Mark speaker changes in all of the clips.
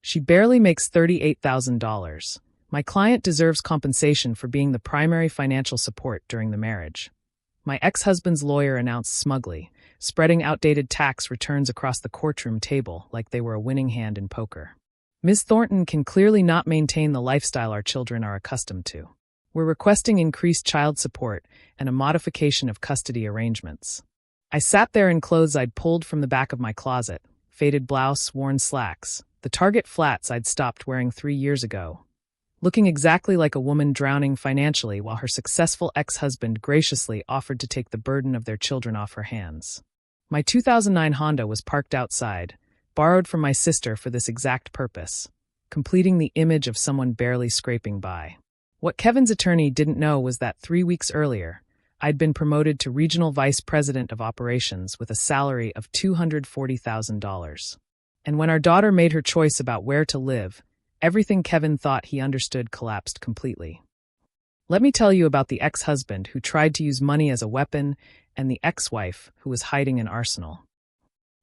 Speaker 1: She barely makes $38,000. My client deserves compensation for being the primary financial support during the marriage. My ex-husband's lawyer announced smugly, spreading outdated tax returns across the courtroom table like they were a winning hand in poker. Ms. Thornton can clearly not maintain the lifestyle our children are accustomed to. We're requesting increased child support and a modification of custody arrangements. I sat there in clothes I'd pulled from the back of my closet, faded blouse, worn slacks, the Target flats I'd stopped wearing 3 years ago, looking exactly like a woman drowning financially while her successful ex-husband graciously offered to take the burden of their children off her hands. My 2009 Honda was parked outside, borrowed from my sister for this exact purpose, completing the image of someone barely scraping by. What Kevin's attorney didn't know was that 3 weeks earlier, I'd been promoted to Regional Vice President of Operations with a salary of $240,000. And when our daughter made her choice about where to live, everything Kevin thought he understood collapsed completely. Let me tell you about the ex-husband who tried to use money as a weapon and the ex-wife who was hiding an arsenal.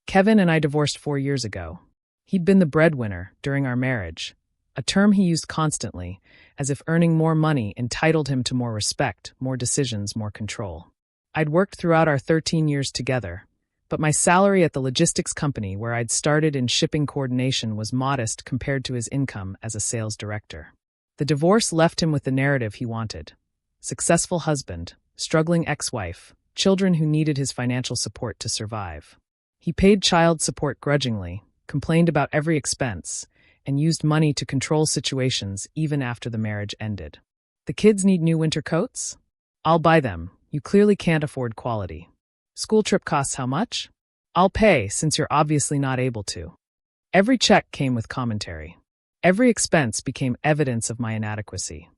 Speaker 1: Kevin and I divorced 4 years ago. He'd been the breadwinner during our marriage, a term he used constantly, as if earning more money entitled him to more respect, more decisions, more control. I'd worked throughout our 13 years together, but my salary at the logistics company where I'd started in shipping coordination was modest compared to his income as a sales director. The divorce left him with the narrative he wanted: successful husband, struggling ex-wife, children who needed his financial support to survive. He paid child support grudgingly, complained about every expense, and used money to control situations even after the marriage ended. The kids need new winter coats? I'll buy them. You clearly can't afford quality. School trip costs how much? I'll pay, since you're obviously not able to. Every check came with commentary. Every expense became evidence of my inadequacy.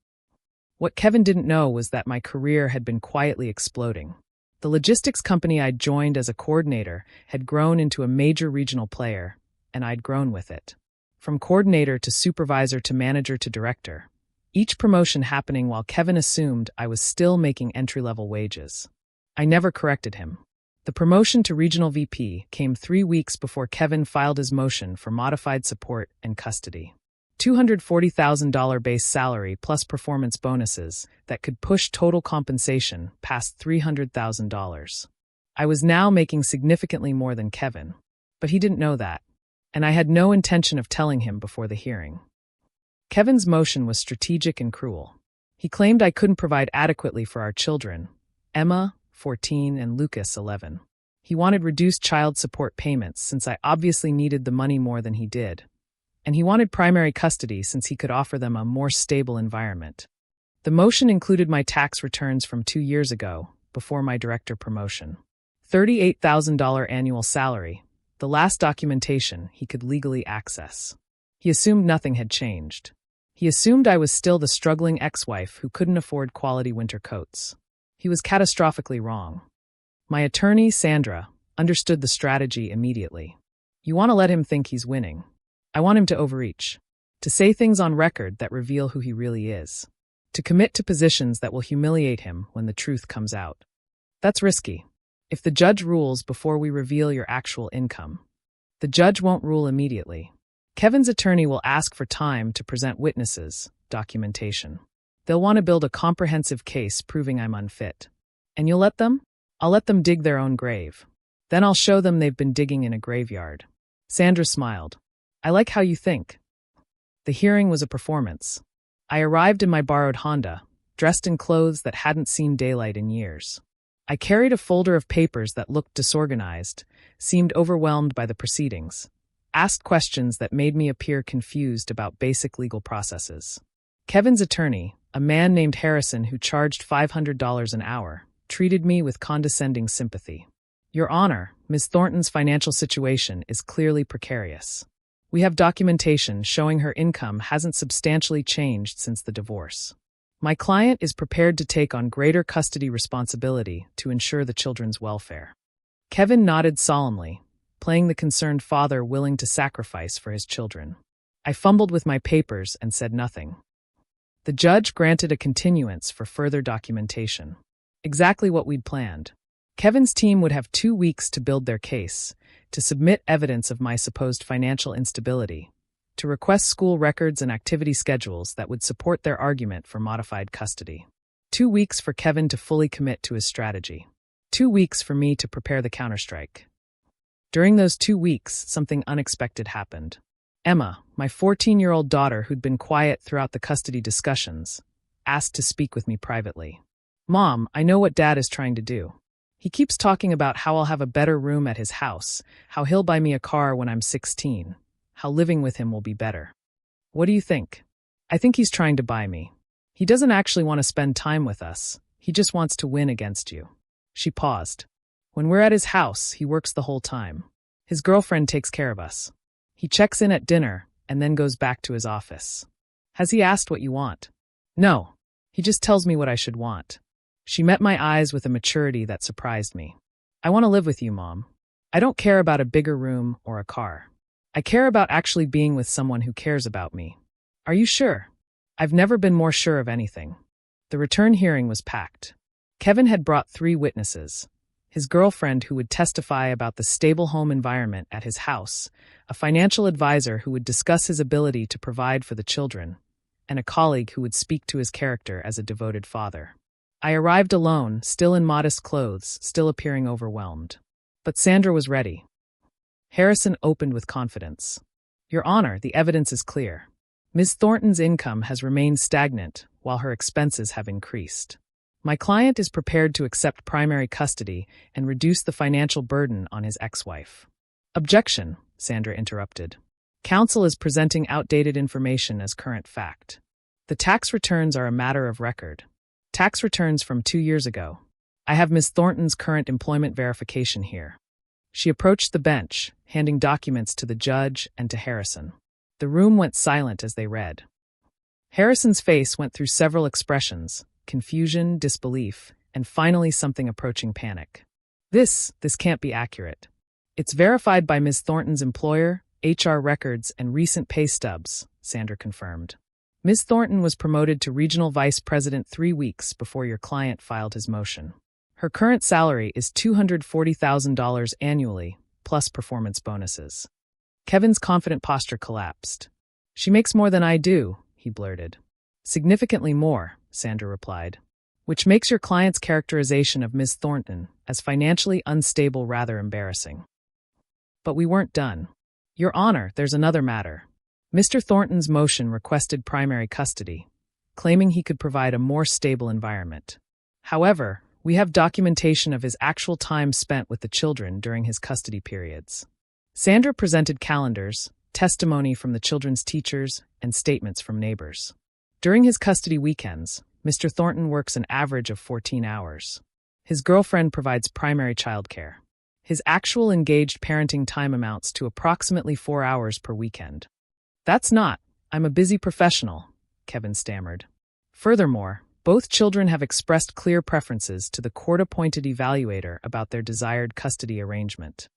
Speaker 1: What Kevin didn't know was that my career had been quietly exploding. The logistics company I'd joined as a coordinator had grown into a major regional player, and I'd grown with it. From coordinator to supervisor to manager to director, each promotion happening while Kevin assumed I was still making entry-level wages. I never corrected him. The promotion to regional VP came 3 weeks before Kevin filed his motion for modified support and custody. $240,000 base salary plus performance bonuses that could push total compensation past $300,000. I was now making significantly more than Kevin, but he didn't know that, and I had no intention of telling him before the hearing. Kevin's motion was strategic and cruel. He claimed I couldn't provide adequately for our children, Emma, 14, and Lucas, 11. He wanted reduced child support payments since I obviously needed the money more than he did. And he wanted primary custody since he could offer them a more stable environment. The motion included my tax returns from 2 years ago, before my director promotion. $38,000 annual salary, the last documentation he could legally access. He assumed nothing had changed. He assumed I was still the struggling ex-wife who couldn't afford quality winter coats. He was catastrophically wrong. My attorney, Sandra, understood the strategy immediately. You want to let him think he's winning. I want him to overreach, to say things on record that reveal who he really is, to commit to positions that will humiliate him when the truth comes out. That's risky. If the judge rules before we reveal your actual income, the judge won't rule immediately. Kevin's attorney will ask for time to present witnesses, documentation. They'll want to build a comprehensive case proving I'm unfit. And you'll let them? I'll let them dig their own grave. Then I'll show them they've been digging in a graveyard. Sandra smiled. I like how you think. The hearing was a performance. I arrived in my borrowed Honda, dressed in clothes that hadn't seen daylight in years. I carried a folder of papers that looked disorganized, seemed overwhelmed by the proceedings, asked questions that made me appear confused about basic legal processes. Kevin's attorney, a man named Harrison who charged $500 an hour, treated me with condescending sympathy. Your Honor, Ms. Thornton's financial situation is clearly precarious. We have documentation showing her income hasn't substantially changed since the divorce. My client is prepared to take on greater custody responsibility to ensure the children's welfare. Kevin nodded solemnly, playing the concerned father willing to sacrifice for his children. I fumbled with my papers and said nothing. The judge granted a continuance for further documentation. Exactly what we'd planned. Kevin's team would have 2 weeks to build their case, to submit evidence of my supposed financial instability, to request school records and activity schedules that would support their argument for modified custody. 2 weeks for Kevin to fully commit to his strategy. 2 weeks for me to prepare the counterstrike. During those 2 weeks, something unexpected happened. Emma, my 14-year-old daughter who'd been quiet throughout the custody discussions, asked to speak with me privately. "Mom, I know what Dad is trying to do. He keeps talking about how I'll have a better room at his house, how he'll buy me a car when I'm 16, how living with him will be better. What do you think?" "I think he's trying to buy me. He doesn't actually want to spend time with us. He just wants to win against you." She paused. "When we're at his house, he works the whole time. His girlfriend takes care of us. He checks in at dinner and then goes back to his office." "Has he asked what you want?" "No. He just tells me what I should want." She met my eyes with a maturity that surprised me. "I want to live with you, Mom. I don't care about a bigger room or a car. I care about actually being with someone who cares about me." "Are you sure?" "I've never been more sure of anything." The return hearing was packed. Kevin had brought 3 witnesses: his girlfriend who would testify about the stable home environment at his house, a financial advisor who would discuss his ability to provide for the children, and a colleague who would speak to his character as a devoted father. I arrived alone, still in modest clothes, still appearing overwhelmed. But Sandra was ready. Harrison opened with confidence. "Your Honor, the evidence is clear. Ms. Thornton's income has remained stagnant, while her expenses have increased. My client is prepared to accept primary custody and reduce the financial burden on his ex-wife." "Objection," Sandra interrupted. "Counsel is presenting outdated information as current fact. The tax returns are a matter of record. Tax returns from 2 years ago. I have Ms. Thornton's current employment verification here." She approached the bench, handing documents to the judge and to Harrison. The room went silent as they read. Harrison's face went through several expressions: confusion, disbelief, and finally something approaching panic. This can't be accurate. "It's verified by Ms. Thornton's employer, HR records, and recent pay stubs," Sandra confirmed. "Ms. Thornton was promoted to regional vice president 3 weeks before your client filed his motion. Her current salary is $240,000 annually, plus performance bonuses." Kevin's confident posture collapsed. "She makes more than I do," he blurted. "Significantly more," Sandra replied. "Which makes your client's characterization of Ms. Thornton as financially unstable rather embarrassing." But we weren't done. "Your Honor, there's another matter. Mr. Thornton's motion requested primary custody, claiming he could provide a more stable environment. However, we have documentation of his actual time spent with the children during his custody periods." Sandra presented calendars, testimony from the children's teachers, and statements from neighbors. During his custody weekends, Mr. Thornton works an average of 14 hours. His girlfriend provides primary childcare. His actual engaged parenting time amounts to approximately 4 hours per weekend. I'm a busy professional," Kevin stammered. Furthermore, both children have expressed clear preferences to the court-appointed evaluator about their desired custody arrangement.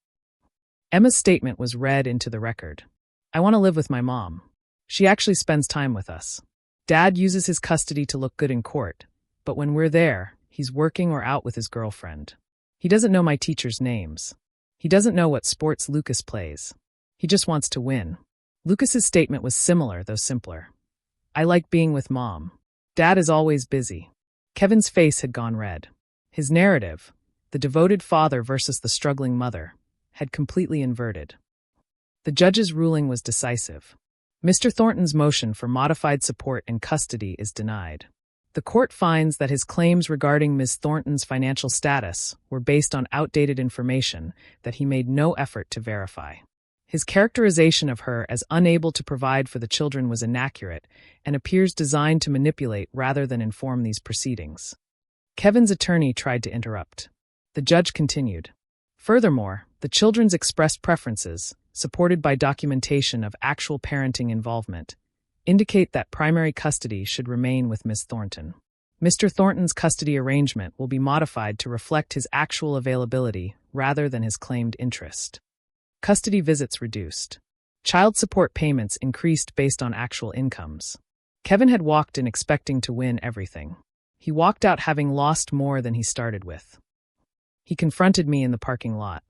Speaker 1: Emma's statement was read into the record. "I want to live with my mom. She actually spends time with us. Dad uses his custody to look good in court, but when we're there, he's working or out with his girlfriend. He doesn't know my teachers' names. He doesn't know what sports Lucas plays. He just wants to win." Lucas's statement was similar, though simpler. "I like being with Mom. Dad is always busy." Kevin's face had gone red. His narrative, the devoted father versus the struggling mother, had completely inverted. The judge's ruling was decisive. Mr. Thornton's motion for modified support and custody is denied. The court finds that his claims regarding Ms. Thornton's financial status were based on outdated information that he made no effort to verify. His characterization of her as unable to provide for the children was inaccurate and appears designed to manipulate rather than inform these proceedings. Kevin's attorney tried to interrupt. The judge continued. Furthermore, the children's expressed preferences, supported by documentation of actual parenting involvement, indicate that primary custody should remain with Ms. Thornton. Mr. Thornton's custody arrangement will be modified to reflect his actual availability rather than his claimed interest. Custody visits reduced. Child support payments increased based on actual incomes. Kevin had walked in expecting to win everything. He walked out having lost more than he started with. He confronted me in the parking lot.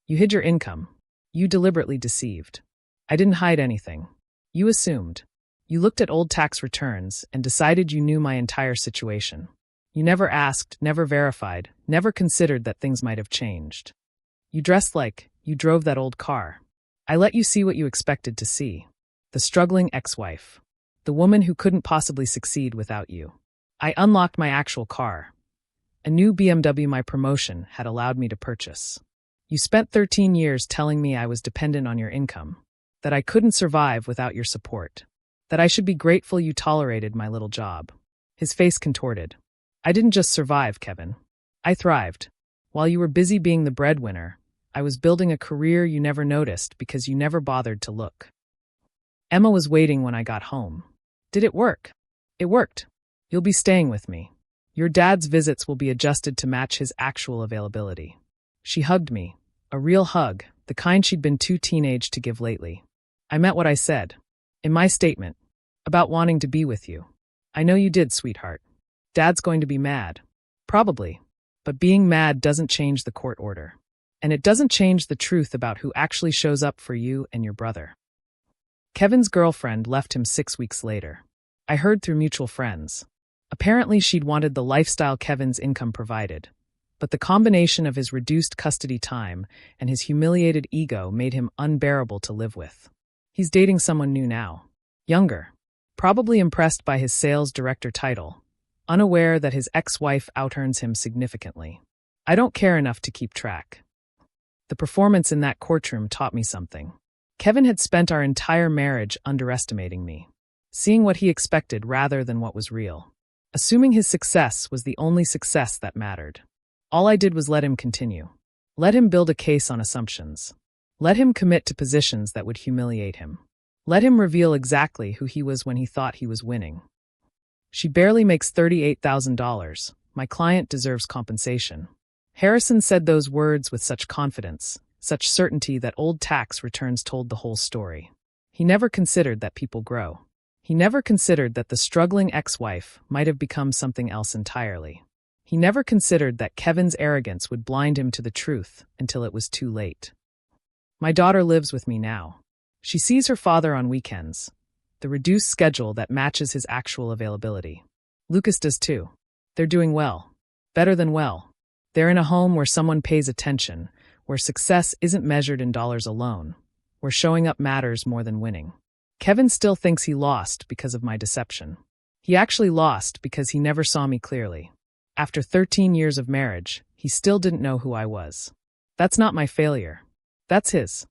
Speaker 1: "You hid your income. You deliberately deceived." "I didn't hide anything. You assumed. You looked at old tax returns and decided you knew my entire situation. You never asked, never verified, never considered that things might have changed. You dressed like you drove that old car. I let you see what you expected to see. The struggling ex-wife. The woman who couldn't possibly succeed without you. I unlocked my actual car. A new BMW my promotion had allowed me to purchase. You spent 13 years telling me I was dependent on your income, that I couldn't survive without your support, that I should be grateful you tolerated my little job. His face contorted. I didn't just survive, Kevin. I thrived. While you were busy being the breadwinner, I was building a career you never noticed because you never bothered to look. Emma was waiting when I got home. Did it work? It worked. You'll be staying with me. Your dad's visits will be adjusted to match his actual availability. She hugged me. A real hug, the kind she'd been too teenage to give lately. I meant what I said. In my statement. About wanting to be with you. I know you did, sweetheart. Dad's going to be mad. Probably. But being mad doesn't change the court order. And it doesn't change the truth about who actually shows up for you and your brother. Kevin's girlfriend left him 6 weeks later. I heard through mutual friends. Apparently she'd wanted the lifestyle Kevin's income provided. But the combination of his reduced custody time and his humiliated ego made him unbearable to live with. He's dating someone new now. Younger. Probably impressed by his sales director title. Unaware that his ex-wife outearns him significantly. I don't care enough to keep track. The performance in that courtroom taught me something. Kevin had spent our entire marriage underestimating me. Seeing what he expected rather than what was real. Assuming his success was the only success that mattered. All I did was let him continue. Let him build a case on assumptions. Let him commit to positions that would humiliate him. Let him reveal exactly who he was when he thought he was winning. She barely makes $38,000. My client deserves compensation. Harrison said those words with such confidence, such certainty that old tax returns told the whole story. He never considered that people grow. He never considered that the struggling ex-wife might have become something else entirely. He never considered that Kevin's arrogance would blind him to the truth until it was too late. My daughter lives with me now. She sees her father on weekends. The reduced schedule that matches his actual availability. Lucas does too. They're doing well. Better than well. They're in a home where someone pays attention, where success isn't measured in dollars alone, where showing up matters more than winning. Kevin still thinks he lost because of my deception. He actually lost because he never saw me clearly. After 13 years of marriage, he still didn't know who I was. That's not my failure. That's his.